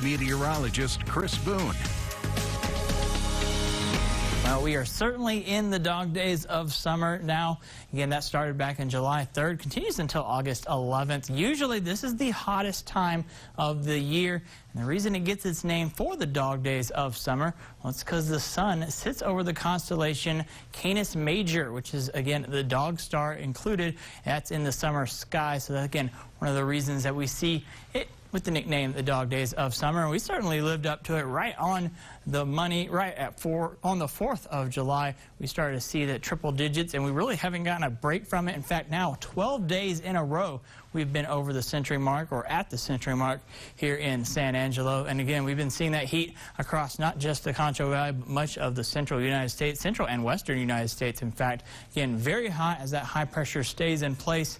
Meteorologist Chris Boone. Well, we are certainly in the dog days of summer now. Again, that started back on July 3rd, continues until August 11th. Usually this is the hottest time of the year. And the reason it gets its name for the dog days of summer, well, it's because the sun sits over the constellation Canis Major, which is, again, the dog star included. That's in the summer sky. So that's, again, one of the reasons that we see it with the nickname the dog days of summer. And we certainly lived up to it right on the money, right at on the 4th of July. We started to see the triple digits, and we really haven't gotten a break from it. In fact, now 12 days in a row we've been over the century mark, or at the century mark, here in San Angelo. And again, we've been seeing that heat across not just the Concho Valley, but much of the central United States, central and western United States. In fact, again, very hot as that high pressure stays in place.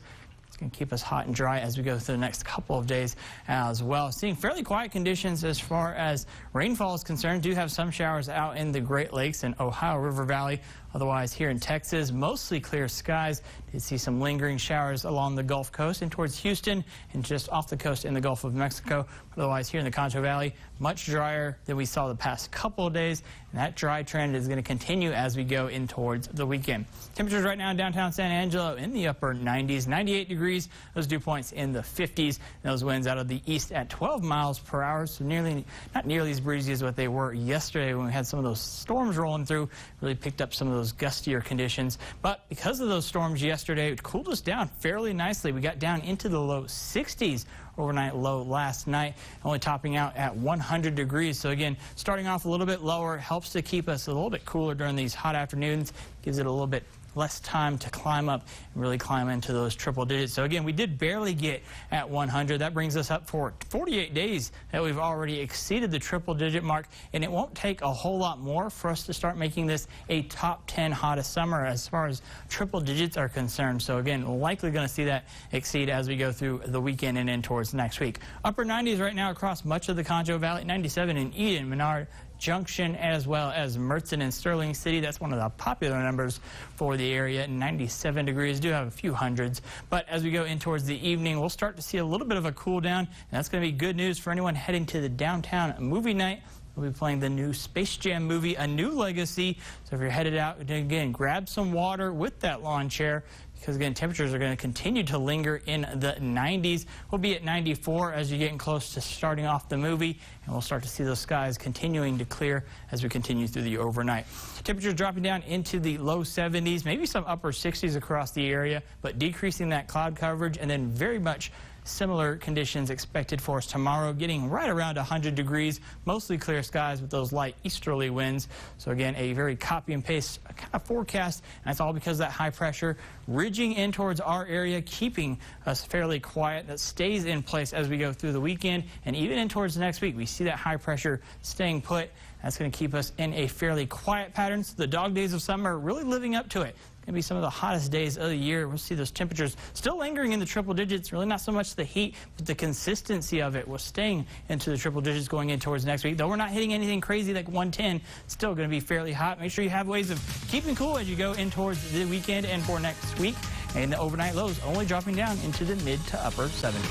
Going to keep us hot and dry as we go through the next couple of days as well. Seeing fairly quiet conditions as far as rainfall is concerned. Do have some showers out in the Great Lakes and Ohio River Valley. Otherwise, here in Texas, mostly clear skies. Did see some lingering showers along the Gulf Coast and towards Houston and just off the coast in the Gulf of Mexico. Otherwise, here in the Concho Valley, much drier than we saw the past couple of days. And that dry trend is going to continue as we go in towards the weekend. Temperatures right now in downtown San Angelo in the upper 90s, 98 degrees. Those dew points in the 50s. And those winds out of the east at 12 miles per hour. So not nearly as breezy as what they were yesterday when we had some of those storms rolling through. Really picked up some of those gustier conditions. But because of those storms yesterday, it cooled us down fairly nicely. We got down into the low 60s overnight low last night, only topping out at 100 degrees. So again, starting off a little bit lower helps to keep us a little bit cooler during these hot afternoons, gives it a little bit less time to climb up and really climb into those triple digits. So again, we did barely get at 100. That brings us up for 48 days that we've already exceeded the triple digit mark, and it won't take a whole lot more for us to start making this a top 10 hottest summer as far as triple digits are concerned. So again, we're likely going to see that exceed as we go through the weekend and in towards next week. Upper 90s right now across much of the Concho Valley, 97 in Eden, Menard Junction, as well as Mertzen and Sterling City. That's one of the popular numbers for the area. 97 degrees. Do have a few hundreds. But as we go in towards the evening, we'll start to see a little bit of a cool down. And that's going to be good news for anyone heading to the downtown movie night. We'll be playing the new Space Jam movie, A New Legacy. So if you're headed out, again, grab some water with that lawn chair, because again, temperatures are going to continue to linger in the 90s. We'll be at 94 as you're getting close to starting off the movie, and we'll start to see those skies continuing to clear as we continue through the overnight. Temperatures dropping down into the low 70s, maybe some upper 60s across the area, but decreasing that cloud coverage, and then very much similar conditions expected for us tomorrow, getting right around 100 degrees, mostly clear skies with those light easterly winds. So again, a very copy and paste kind of forecast, and that's all because of that high pressure ridging in towards our area, keeping us fairly quiet. That stays in place as we go through the weekend and even in towards next week. We see that high pressure staying put. That's going to keep us in a fairly quiet pattern. So the dog days of summer are really living up to it. Going to be some of the hottest days of the year. We'll see those temperatures still lingering in the triple digits. Really not so much the heat, but the consistency of it was staying into the triple digits going in towards next week. Though we're not hitting anything crazy like 110, still going to be fairly hot. Make sure you have ways of keeping cool as you go in towards the weekend and for next week. And the overnight lows only dropping down into the mid to upper 70s.